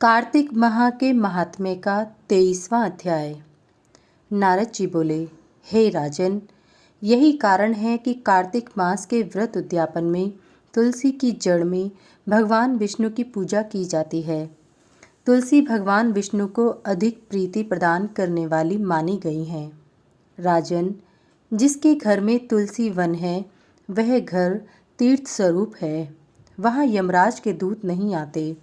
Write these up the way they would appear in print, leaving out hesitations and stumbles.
कार्तिक माह के महात्म्य का 23वां अध्याय। नारद जी बोले, हे राजन, यही कारण है कि कार्तिक मास के व्रत उद्यापन में तुलसी की जड़ में भगवान विष्णु की पूजा की जाती है। तुलसी भगवान विष्णु को अधिक प्रीति प्रदान करने वाली मानी गई है। राजन, जिसके घर में तुलसी वन है वह घर तीर्थ स्वरूप है। वहाँ यमराज के दूत नहीं आते।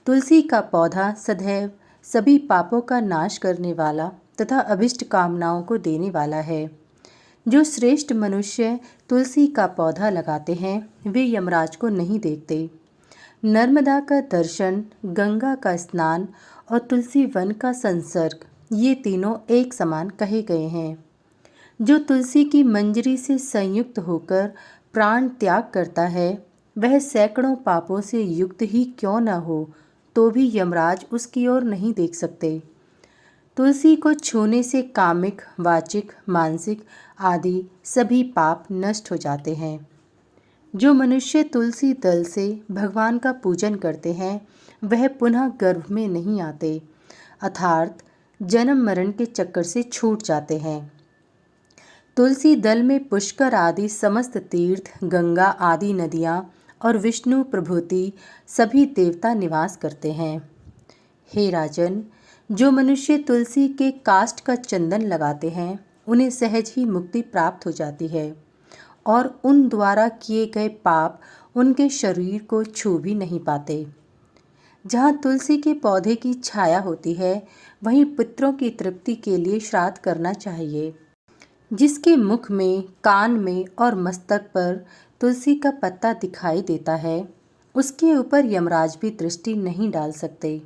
तुलसी का पौधा सदैव सभी पापों का नाश करने वाला तथा अभिष्ट कामनाओं को देने वाला है। जो श्रेष्ठ मनुष्य तुलसी का पौधा लगाते हैं वे यमराज को नहीं देखते। नर्मदा का दर्शन, गंगा का स्नान और तुलसी वन का संसर्ग, ये तीनों एक समान कहे गए हैं। जो तुलसी की मंजरी से संयुक्त होकर प्राण त्याग करता है वह सैकड़ों पापों से युक्त ही क्यों न हो तो भी यमराज उसकी ओर नहीं देख सकते। तुलसी को छूने से कामिक, वाचिक, मानसिक आदि सभी पाप नष्ट हो जाते हैं। जो मनुष्य तुलसी दल से भगवान का पूजन करते हैं वह पुनः गर्भ में नहीं आते, अर्थात जन्म मरण के चक्कर से छूट जाते हैं। तुलसी दल में पुष्कर आदि समस्त तीर्थ, गंगा आदि नदियाँ और विष्णु प्रभृति सभी देवता निवास करते हैं। हे राजन, जो मनुष्य तुलसी के काष्ठ का चंदन लगाते हैं उन्हें सहज ही मुक्ति प्राप्त हो जाती है और उन द्वारा किए गए पाप उनके शरीर को छू भी नहीं पाते। जहाँ तुलसी के पौधे की छाया होती है वहीं पितरों की तृप्ति के लिए श्राद्ध करना चाहिए। जिसके मुख में, कान में और मस्तक पर तुलसी का पत्ता दिखाई देता है उसके ऊपर यमराज भी दृष्टि नहीं डाल सकते।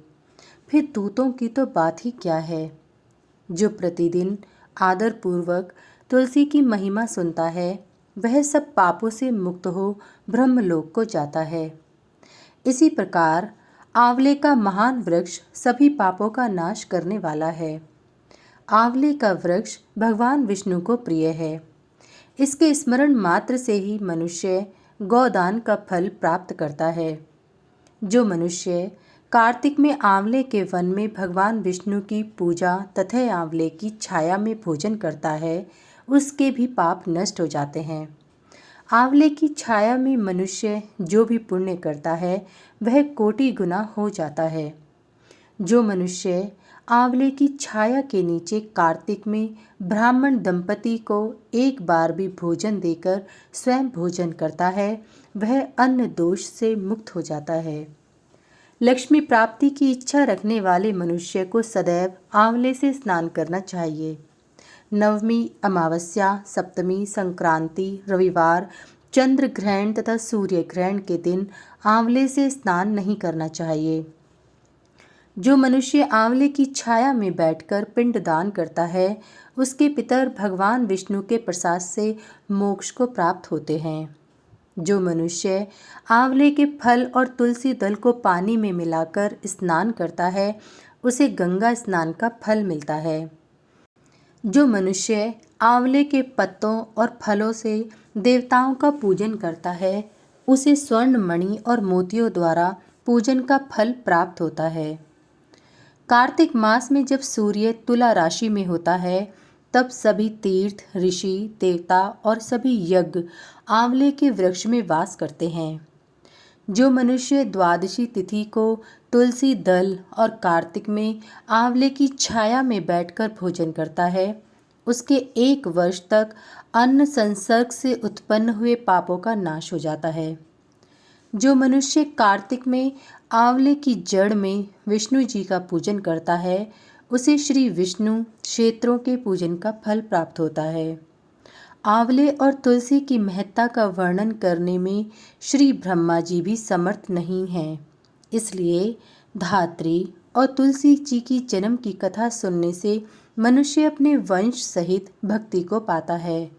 फिर दूतों की तो बात ही क्या है। जो प्रतिदिन आदरपूर्वक तुलसी की महिमा सुनता है वह सब पापों से मुक्त हो ब्रह्मलोक को जाता है। इसी प्रकार आंवले का महान वृक्ष सभी पापों का नाश करने वाला है। आंवले का वृक्ष भगवान विष्णु को प्रिय है। इसके स्मरण मात्र से ही मनुष्य गौदान का फल प्राप्त करता है। जो मनुष्य कार्तिक में आंवले के वन में भगवान विष्णु की पूजा तथा आंवले की छाया में भोजन करता है उसके भी पाप नष्ट हो जाते हैं। आंवले की छाया में मनुष्य जो भी पुण्य करता है वह कोटि गुना हो जाता है। जो मनुष्य आंवले की छाया के नीचे कार्तिक में ब्राह्मण दंपति को एक बार भी भोजन देकर स्वयं भोजन करता है वह अन्न दोष से मुक्त हो जाता है। लक्ष्मी प्राप्ति की इच्छा रखने वाले मनुष्य को सदैव आंवले से स्नान करना चाहिए। नवमी, अमावस्या, सप्तमी, संक्रांति, रविवार, चंद्र ग्रहण तथा सूर्य ग्रहण के दिन आंवले से स्नान नहीं करना चाहिए। जो मनुष्य आंवले की छाया में बैठकर पिंडदान करता है उसके पितर भगवान विष्णु के प्रसाद से मोक्ष को प्राप्त होते हैं। जो मनुष्य आंवले के फल और तुलसी दल को पानी में मिलाकर स्नान करता है उसे गंगा स्नान का फल मिलता है। जो मनुष्य आंवले के पत्तों और फलों से देवताओं का पूजन करता है उसे स्वर्ण मणि और मोतियों द्वारा पूजन का फल प्राप्त होता है। कार्तिक मास में जब सूर्य तुला राशि में होता है तब सभी तीर्थ, ऋषि, देवता और सभी यज्ञ आंवले के वृक्ष में वास करते हैं। जो मनुष्य द्वादशी तिथि को तुलसी दल और कार्तिक में आंवले की छाया में बैठकर भोजन करता है उसके 1 वर्ष तक अन्न संसर्ग से उत्पन्न हुए पापों का नाश हो जाता है। जो मनुष्य कार्तिक में आंवले की जड़ में विष्णु जी का पूजन करता है उसे श्री विष्णु क्षेत्रों के पूजन का फल प्राप्त होता है। आंवले और तुलसी की महत्ता का वर्णन करने में श्री ब्रह्मा जी भी समर्थ नहीं हैं। इसलिए धात्री और तुलसी जी की जन्म की कथा सुनने से मनुष्य अपने वंश सहित भक्ति को पाता है।